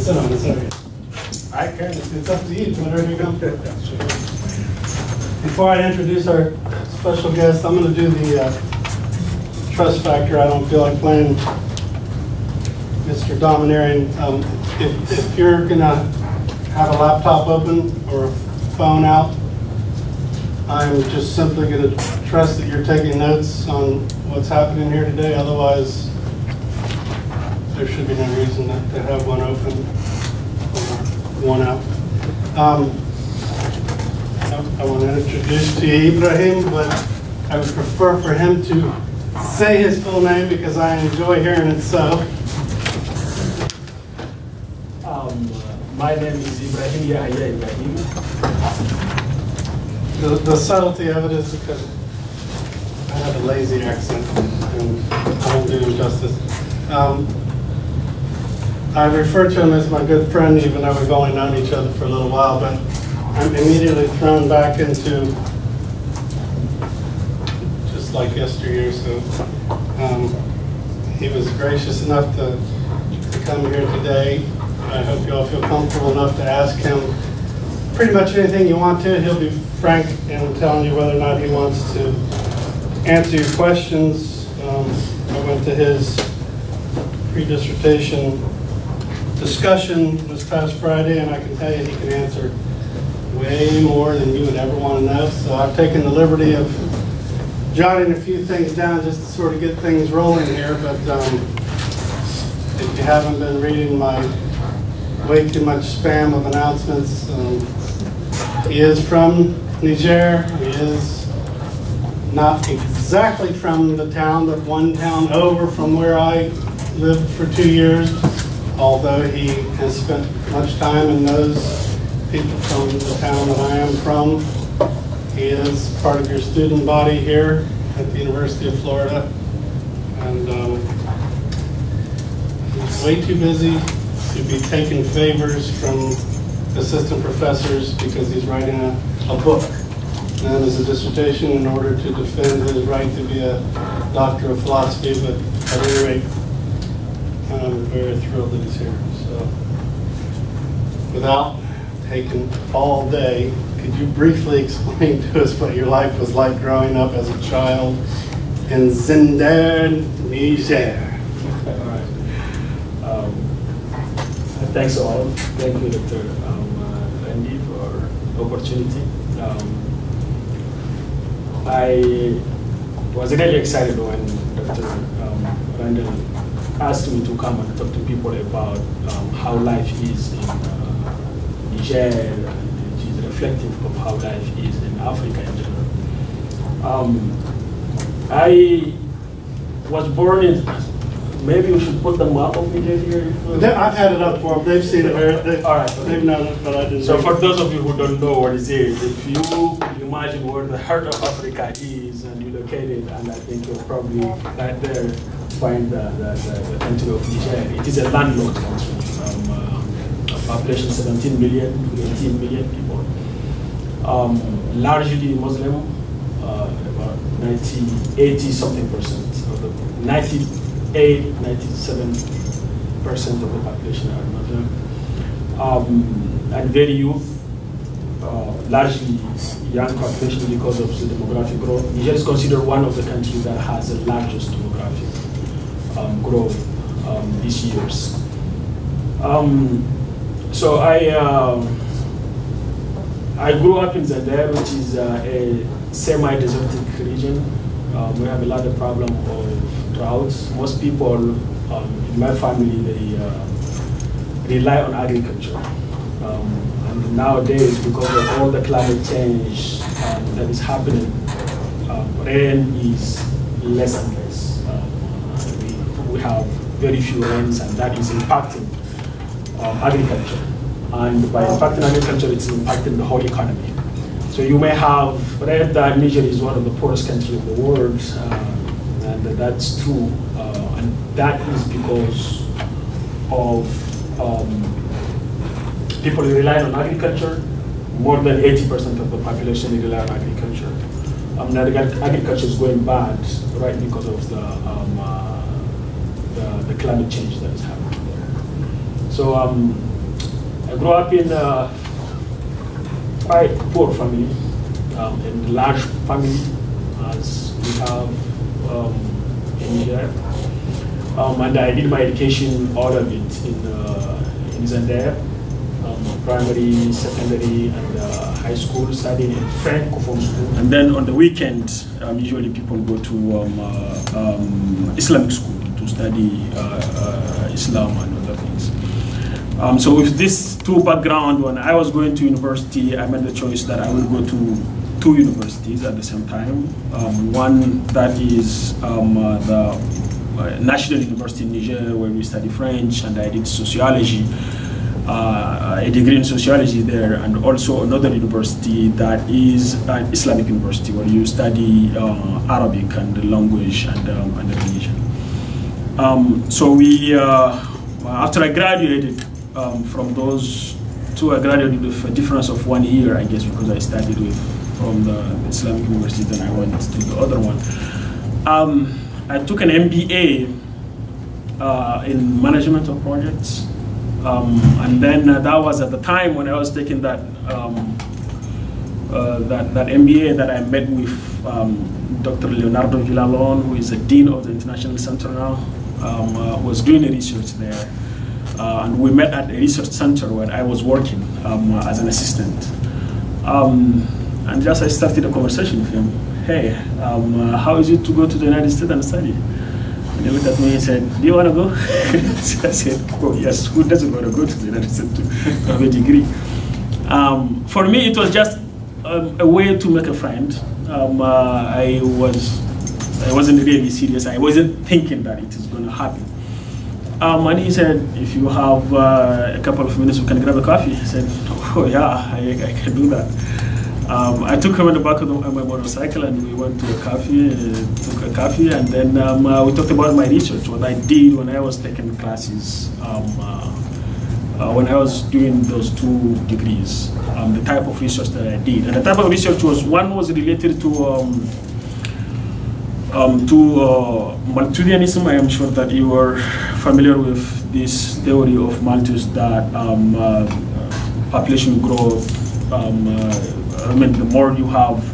sit on this area. I can. It's up to you. Whatever you come. Before I introduce our special guest, I'm going to do the trust factor. I don't feel like playing Mr. Domineering. If you're going to have a laptop open or a phone out, I'm just simply going to trust that you're taking notes on what's happening here today. Otherwise, there should be no reason to have one open or one out. I want to introduce to you Ibrahim, but I would prefer for him to say his full name because I enjoy hearing it so. My name is Ibrahim Yahya Ibrahim. The subtlety of it is because I have a lazy accent and I won't do him justice. I refer to him as my good friend even though we've only known each other for a little while, but I'm immediately thrown back into just like yesteryear. So he was gracious enough to come here today. I hope you all feel comfortable enough to ask him pretty much anything you want to. He'll be frank in telling you whether or not he wants to answer your questions. I went to his pre-dissertation discussion this past Friday, and I can tell you he can answer way more than you would ever want to know. So I've taken the liberty of jotting a few things down just to sort of get things rolling here. But if you haven't been reading my way too much spam of announcements, he is from Niger. He is not exactly from the town, but one town over from where I lived for 2 years, although he has spent much time and knows people from the town that I am from. He is part of your student body here at the University of Florida, and he's way too busy to be taking favors from assistant professors because he's writing a book. And that is a dissertation in order to defend his right to be a doctor of philosophy, but at any rate, I'm very thrilled that he's here. So, without taking all day, could you briefly explain to us what your life was like growing up as a child in Zinder, Niger? All right. Thanks all. Thank you, Dr. Randy, for the opportunity. I was really excited when Dr. Randall asked me to come and talk to people about how life is in Niger, which is reflective of how life is in Africa in general. I was born in, maybe we should put the map of Niger here. I've had it up for them. They've seen it. All right. They've known it, but I didn't. So for those of you who don't know what it is, if you imagine where the heart of Africa is and you locate it, and I think you'll probably right there find the country of Niger. It is a landlocked country. Population 17 million to 18 million people. Largely Muslim, about 80 something percent of the 97% of the population are Muslim. And very youth, largely young population because of the demographic growth. Niger is considered one of the countries that has the largest demographic growth these years. So I grew up in Zinder, which is a semi-desertic region. We have a lot of problem of droughts. Most people in my family, they rely on agriculture. And nowadays, because of all the climate change that is happening, rain is less and less. We have very few rains, and that is impacting agriculture. And by impacting agriculture, it's impacting the whole economy. So you may have read that Niger is one of the poorest countries in the world, and that's true. And that is because of people rely on agriculture. More than 80% of the population rely on agriculture. Agriculture is going bad, right, because of the climate change that is happening there. So I grew up in a quite poor family, and large family, as we have in here. And I did my education, all of it, in Zander, primary, secondary, and high school, studying in Francophone school. And then on the weekend, usually people go to Islamic school to study Islam and other things. So with this two background, when I was going to university, I made the choice that I would go to two universities at the same time. One that is the National University in Niger, where we study French, and I did sociology, a degree in sociology there, and also another university that is an Islamic university, where you study Arabic and the language and the religion. So we, after I graduated from those two, I graduated with a difference of 1 year, I guess, because I studied from the Islamic university, then I went to the other one. I took an MBA in management of projects, and then that was at the time when I was taking that that MBA that I met with Dr. Leonardo Villalon, who is the Dean of the International Center now, was doing research there, and we met at a research center where I was working as an assistant, and just I started a conversation with him. Hey, how is it to go to the United States and study? And he looked at me and said, do you want to go? I said, oh, yes, who doesn't want to go to the United States to have a degree? For me, it was just a way to make a friend. I wasn't really serious. I wasn't thinking that it is going to happen. And he said, if you have a couple of minutes, we can grab a coffee. I said, oh yeah, I can do that. I took him on the back of my motorcycle, and we went to a coffee, took a coffee, and then we talked about my research, what I did when I was taking classes, when I was doing those two degrees, the type of research that I did. And the type of research one was related to Malthusianism. I am sure that you are familiar with this theory of Malthus, that population growth, I mean, the more you have,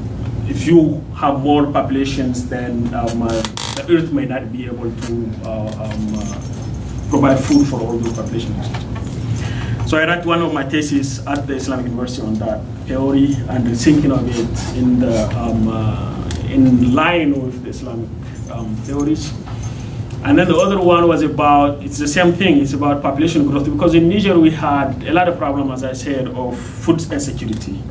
if you have more populations, then the Earth may not be able to provide food for all those populations. So I wrote one of my theses at the Islamic University on that theory and the thinking of it in line with the Islamic theories. And then the other one was about, it's the same thing, it's about population growth, because in Niger we had a lot of problems, as I said, of food insecurity.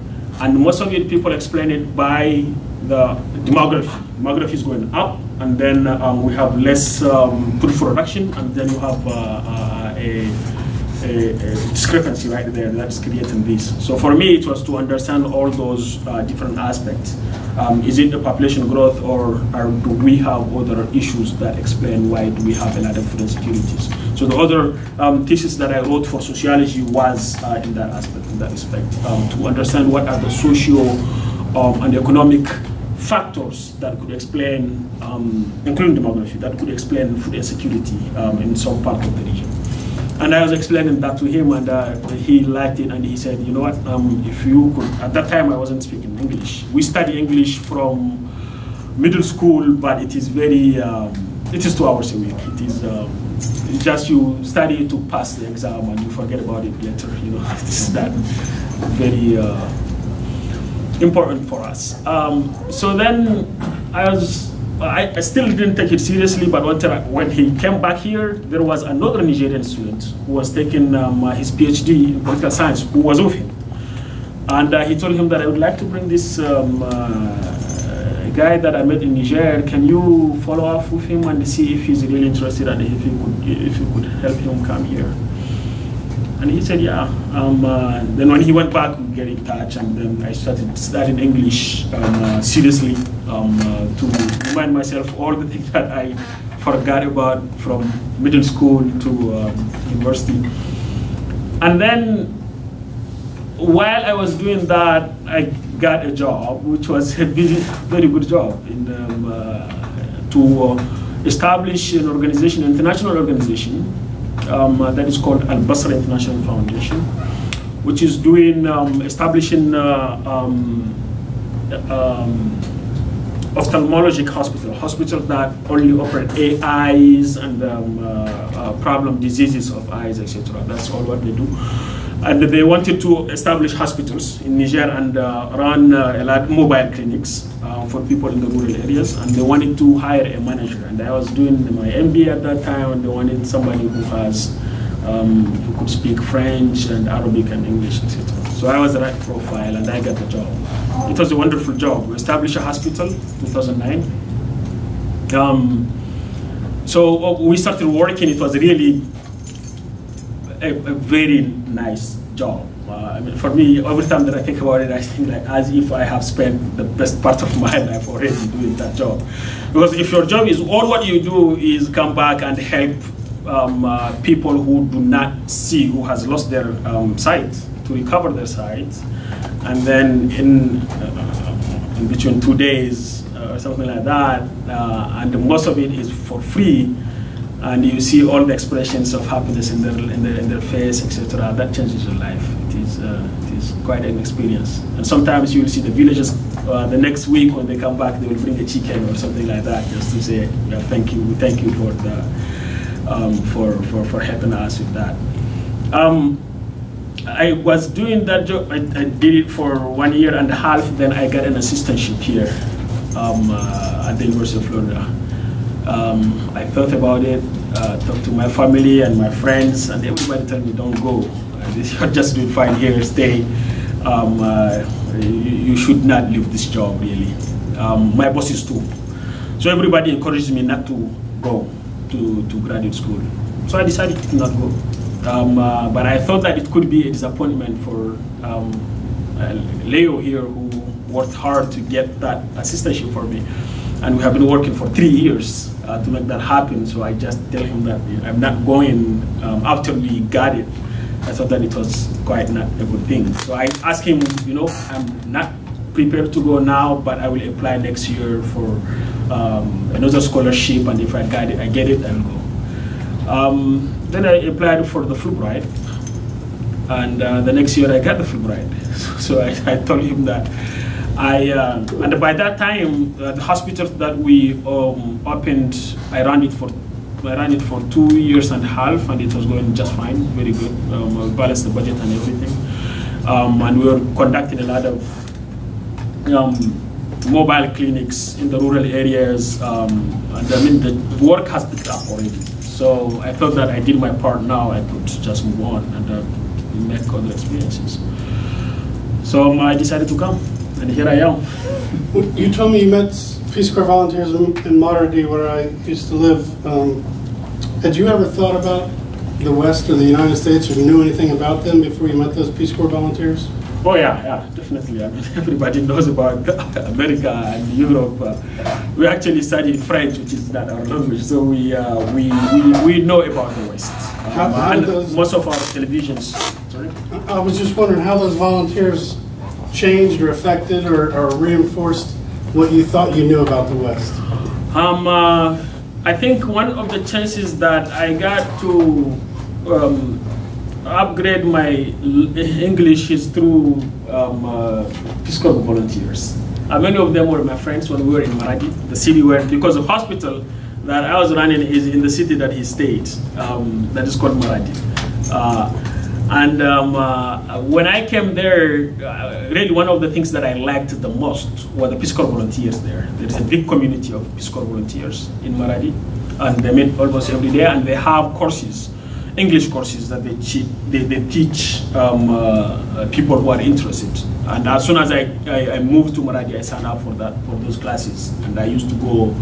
And most of it, people explain it by the demography. Demography is going up, and then we have less food production, and then you have a discrepancy right there that's creating this. So for me, it was to understand all those different aspects. Is it the population growth, or do we have other issues that explain why do we have a lot of food insecurities? So the other thesis that I wrote for sociology was in that aspect, in that respect, to understand what are the socio and economic factors that could explain, including demography, that could explain food insecurity in some part of the region. And I was explaining that to him, and he liked it, and he said, you know what, if you could, at that time I wasn't speaking English. We study English from middle school, but it is very, it is 2 hours a week. It is just you study to pass the exam and you forget about it later, you know. This is that very important for us. So then I still didn't take it seriously, but when he came back here, there was another Nigerian student who was taking his PhD in political science, who was with him. And he told him that I would like to bring this guy that I met in Niger. Can you follow up with him and see if he's really interested, and if you could help him come here? And he said, yeah. Then when he went back, we get in touch, and then I started studying English seriously to remind myself all the things that I forgot about from middle school to university. And then while I was doing that, I got a job, which was a very good job, to establish an organization, an international organization, that is called Al Basra International Foundation. which is doing establishing ophthalmologic hospitals that only operate eyes and problem diseases of eyes, etc. That's all what they do. And they wanted to establish hospitals in Niger and run a lot of mobile clinics for people in the rural areas. And they wanted to hire a manager. And I was doing my MBA at that time, and they wanted somebody who has who could speak French and Arabic and English, etc. So I was the right profile, and I got the job. It was a wonderful job. We established a hospital in 2009. So we started working. It was really a very nice job. I mean, for me, every time that I think about it, I think like as if I have spent the best part of my life already doing that job. Because if your job is all what you do is come back and help people who do not see, who has lost their sight, to recover their sight, and then in between 2 days or something like that, and most of it is for free, and you see all the expressions of happiness in their face, etc. That changes your life. It is quite an experience. And sometimes you will see the villagers the next week when they come back, they will bring a chicken or something like that, just to say, yeah, thank you for the for helping us with that. I was doing that job. I did it for 1.5 years. Then I got an assistantship here at the University of Florida. I thought about it, talked to my family and my friends, and everybody told me, don't go. You're just doing fine here, stay. You should not leave this job, really. My bosses too. So everybody encouraged me not to go to graduate school. So I decided to not go. But I thought that it could be a disappointment for Leo here, who worked hard to get that assistantship for me. And we have been working for 3 years to make that happen. So I just tell him that I'm not going after we got it. I thought that it was quite not a good thing. So I asked him, you know, I'm not prepared to go now, but I will apply next year for another scholarship, and if I get it, I'll go. Then I applied for the Fulbright, and the next year I got the Fulbright. So I told him that and by that time, the hospital that we opened, I ran it for 2.5 years, and it was going just fine, very good. We balanced the budget and everything, and we were conducting a lot of mobile clinics in the rural areas, and I mean the work has picked up already. So I thought that I did my part. Now I could just move on and make other experiences. So I decided to come, and here I am. You told me you met Peace Corps volunteers in Maradi, where I used to live. Had you ever thought about the West or the United States, or knew anything about them before you met those Peace Corps volunteers? Oh yeah, definitely. I mean, everybody knows about America and Europe. We actually studied French, which is not our language, so we know about the West. And most of our televisions. Sorry? I was just wondering how those volunteers changed or affected or reinforced what you thought you knew about the West. I think one of the chances that I got to upgrade my English is through Peace Corps volunteers. Many of them were my friends when we were in Maradi, the city where, because the hospital that I was running is in the city that he stayed, that is called Maradi. When I came there, really one of the things that I liked the most were the Peace Corps volunteers there. There's a big community of Peace Corps volunteers in Maradi, and they meet almost every day, and they have courses, English courses that they teach people who are interested. And as soon as I moved to Maradi, I signed up for those classes, and I used to go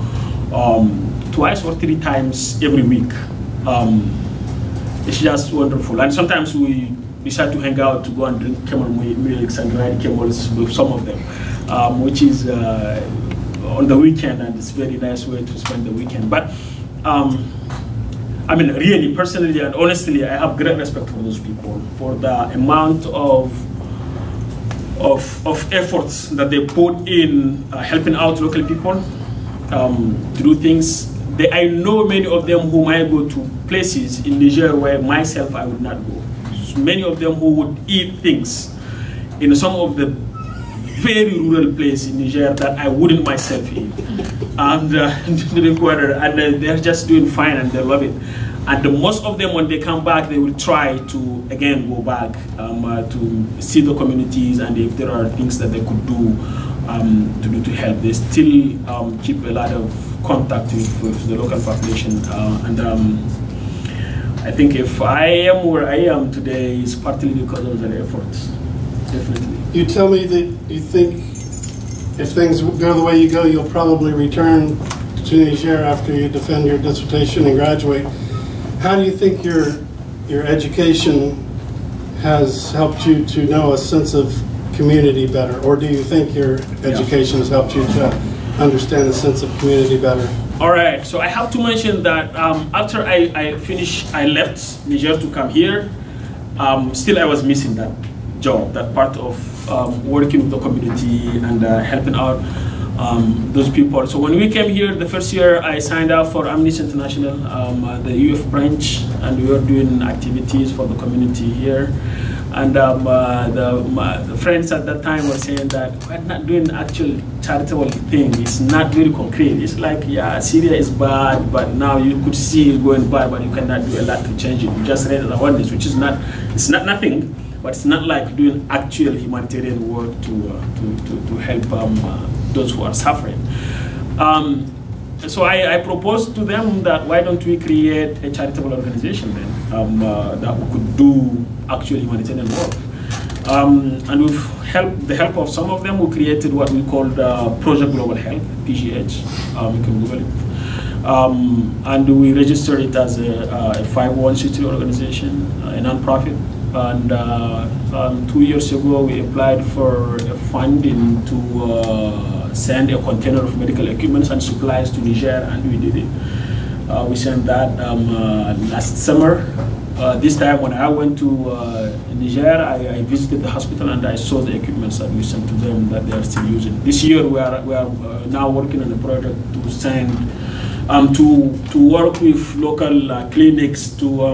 2 or 3 times every week. It's just wonderful. And sometimes we decide to hang out to go and drink camel milks and ride camels with some of them, which is on the weekend, and it's a very nice way to spend the weekend. But I mean, really, personally and honestly, I have great respect for those people, for the amount of efforts that they put in helping out local people to do things. I know many of them whom I go to places in Niger where myself I would not go. many of them who would eat things in some of the very rural place in Niger that I wouldn't myself eat. And they're just doing fine and they love it. And most of them, when they come back, they will try to again go back to see the communities, and if there are things that they could do to help. They still keep a lot of contact with the local population, I think if I am where I am today, it's partly because of their efforts, definitely. You tell me that you think if things go the way you go, you'll probably return to Niger after you defend your dissertation and graduate. How do you think your education has helped you to know a sense of community better? Or do you think your education has helped you to understand a sense of community better? All right, so I have to mention that after I finished, I left Niger to come here, still I was missing that job, that part of working with the community and helping out those people. So when we came here the first year, I signed up for Amnesty International, the UF branch, and we were doing activities for the community here. And the friends at that time were saying that we're not doing actual charitable thing. It's not very concrete. It's like, yeah, Syria is bad, but now you could see it going bad, but you cannot do a lot to change it. You just raise awareness, which is not, it's not nothing, but it's not like doing actual humanitarian work to help those who are suffering. So I proposed to them that why don't we create a charitable organization then that we could do actual humanitarian work. And with the help of some of them, we created what we called Project Global Health, PGH. You can Google it. And we registered it as a 501c3 organization, a non-profit. And 2 years ago, we applied for a funding to send a container of medical equipment and supplies to Niger, and we did it. We sent that last summer. This time when I went to Niger, I visited the hospital and I saw the equipment that we sent to them that they are still using. This year we are now working on a project to send, to work with local clinics to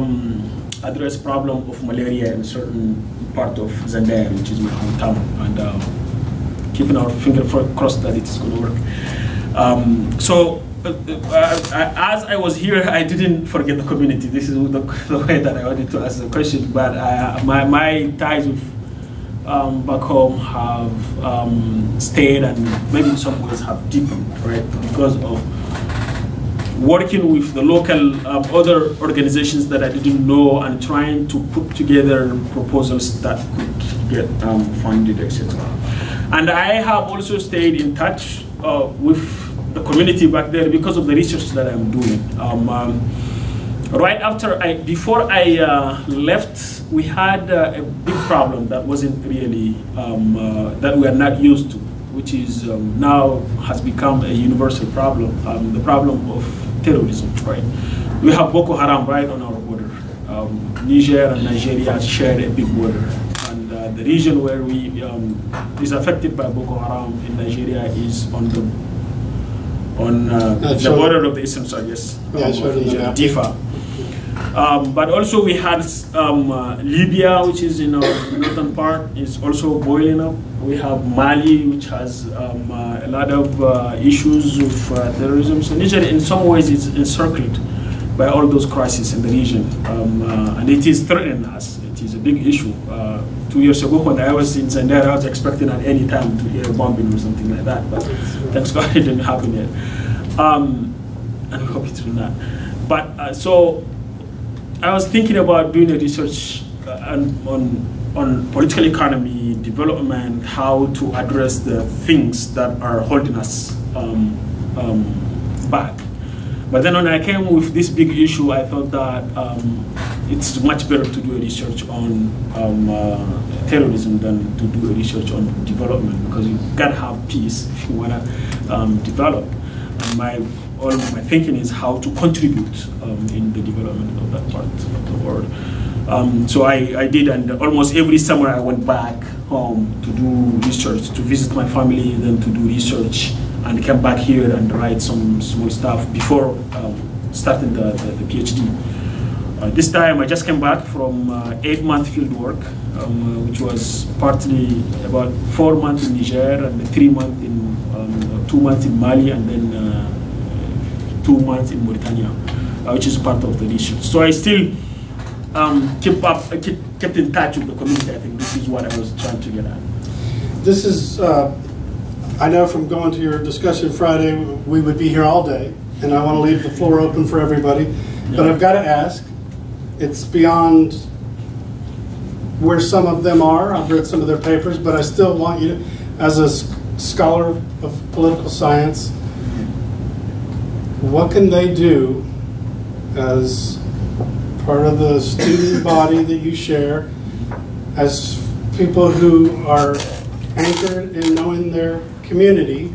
address problem of malaria in certain part of Zender, which is my hometown, and keeping our finger crossed that it is going to work. As I was here, I didn't forget the community. This is the way that I wanted to ask the question, but my ties with back home have stayed and maybe in some ways have deepened, right? Because of working with the local other organizations that I didn't know and trying to put together proposals that could get funded, etc. And I have also stayed in touch with the community back there because of the research that I'm doing. Right after before I left, we had a big problem that wasn't really, that we are not used to, which is now has become a universal problem, the problem of terrorism, right? We have Boko Haram right on our border. Niger and Nigeria share a big border. And the region where we is affected by Boko Haram in Nigeria is on the border of the eastern side, yes, Difa. But also we had Libya, which is in our northern part, is also boiling up. We have Mali, which has a lot of issues with terrorism. So Niger, in some ways, is encircled by all those crises in the region, and it is threatening us. It is a big issue. 2 years ago, when I was in Zender, I was expecting at any time to hear a bombing or something like that, but thanks God it didn't happen yet. And we hope it will not. But so I was thinking about doing a research on political economy, development, how to address the things that are holding us back. But then when I came with this big issue, I thought that it's much better to do a research on terrorism than to do a research on development, because you gotta have peace if you wanna develop. And all my thinking is how to contribute in the development of that part of the world. So I did, and almost every summer I went back home to do research, to visit my family, then to do research, and came back here and write some small stuff before starting the PhD. This time I just came back from 8-month field work, which was partly about 4 months in Niger and 3 months in 2 months in Mali and then 2 months in Mauritania, which is part of the research. So I still kept in touch with the community. I think this is what I was trying to get at. This is, I know from going to your discussion Friday, we would be here all day, and I want to leave the floor open for everybody. Yeah. But I've got to ask, it's beyond where some of them are. I've read some of their papers, but I still want you to, as a scholar of political science, what can they do as part of the student body that you share, as people who are anchored in knowing their community,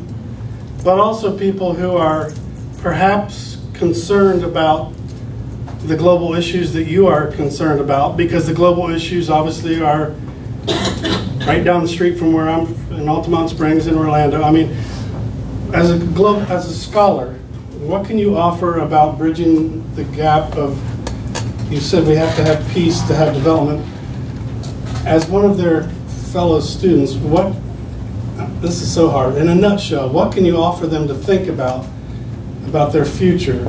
but also people who are perhaps concerned about the global issues that you are concerned about, because the global issues obviously are right down the street from where I'm in Altamont Springs in Orlando. I mean, as a scholar, what can you offer about bridging the gap of, you said we have to have peace to have development. As one of their fellow students, this is so hard, in a nutshell, what can you offer them to think about their future,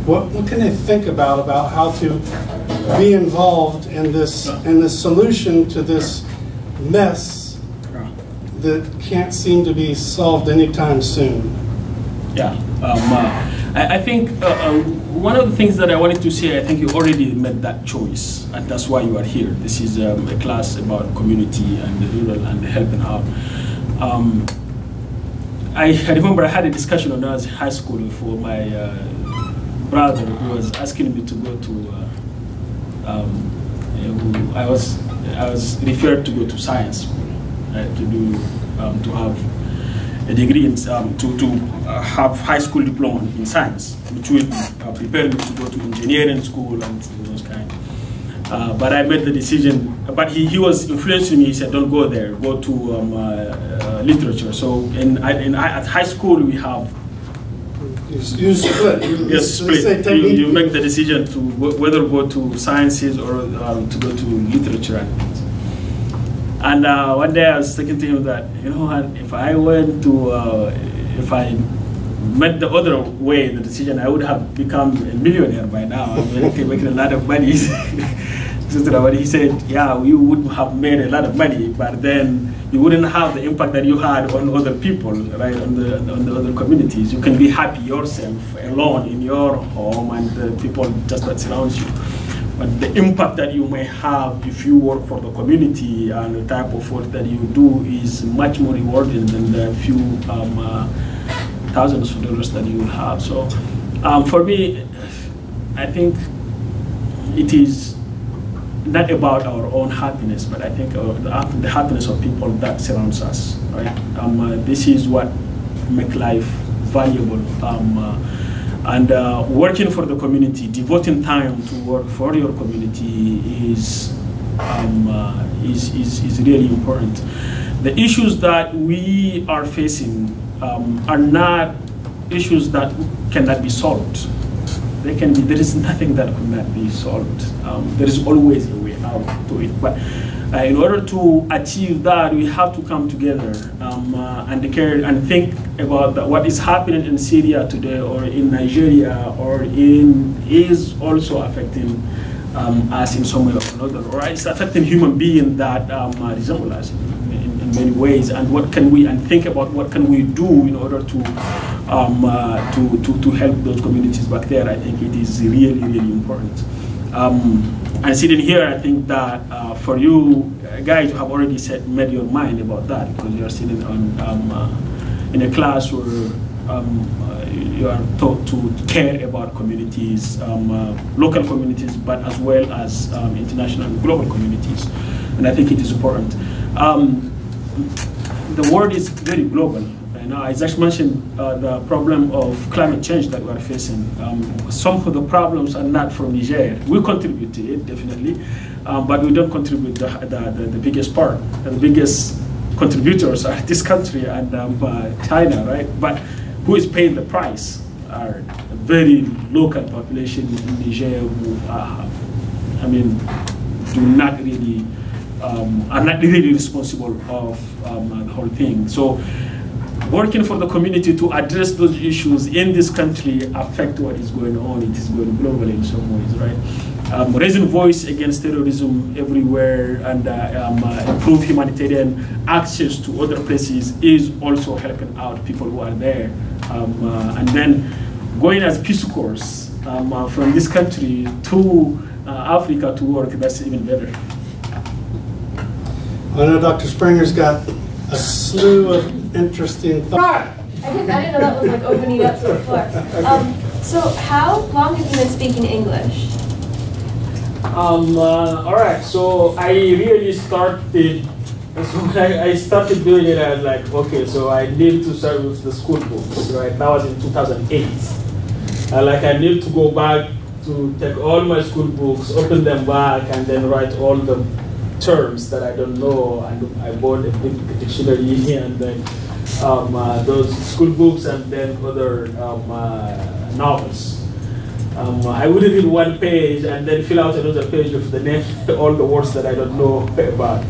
what can they think about how to be involved in this solution to this mess that can't seem to be solved anytime soon? Yeah, I think one of the things that I wanted to say, I think you already made that choice, and that's why you are here. This is a class about community and the rural and the helping out. I remember I had a discussion when I was in high school for my brother, who was asking me to go to. I was referred to go to science school, right, to have a degree in to have high school diploma in science, which would prepare me to go to engineering school and those kind. But I made the decision. But he was influencing me. He said, "Don't go there. Go to literature." So at high school we have. You split. Yes, split. You make the decision to whether go to sciences or to go to literature and things. And one day I was thinking to him that, you know what, if I went to, if I met the other way, the decision, I would have become a millionaire by now. I mean, making a lot of money. He said, yeah, you would have made a lot of money, but then you wouldn't have the impact that you had on other people, right, on the other communities. You can be happy yourself, alone in your home, and the people just that surrounds you. But the impact that you may have if you work for the community and the type of work that you do is much more rewarding than the few thousands of dollars that you will have. So for me, I think it is not about our own happiness, but I think the happiness of people that surrounds us, right? This is what makes life valuable. And working for the community, devoting time to work for your community is really important. The issues that we are facing are not issues that cannot be solved. They can be. There is nothing that could not be solved. There is always a way out to it. But in order to achieve that, we have to come together and care and think about what is happening in Syria today, or in Nigeria, or is also affecting us in some way or another, or it's affecting human beings that resemble us in many ways. And what can we think about what can we do in order to help those communities back there? I think it is really, really important. And sitting here, I think that for you guys, you have already made your mind about that, because you are sitting in a class where you are taught to care about communities, local communities, but as well as international and global communities. And I think it is important. The world is very global. I just mentioned the problem of climate change that we are facing. Some of the problems are not from Niger. We contribute to it, definitely, but we don't contribute the biggest part. The biggest contributors are this country and China, right? But who is paying the price are a very local population in Niger who I mean, do not really, are not really responsible of the whole thing. So working for the community to address those issues in this country affect what is going on. It is going globally in some ways, right? Raising voice against terrorism everywhere and improve humanitarian access to other places is also helping out people who are there. And then going as Peace Corps from this country to Africa to work, that's even better. I know Dr. Springer's got a slew of interesting thoughts. I didn't know that was like opening up to the floor. So how long have you been speaking English? All right, so I really started, so I started doing it as like, okay, so I need to start with the school books, right? That was in 2008. Like I need to go back to take all my school books, open them back, and then write all the terms that I don't know. And I bought a big dictionary and then those school books and then other novels. I would read one page and then fill out another page with the name, all the words that I don't know about.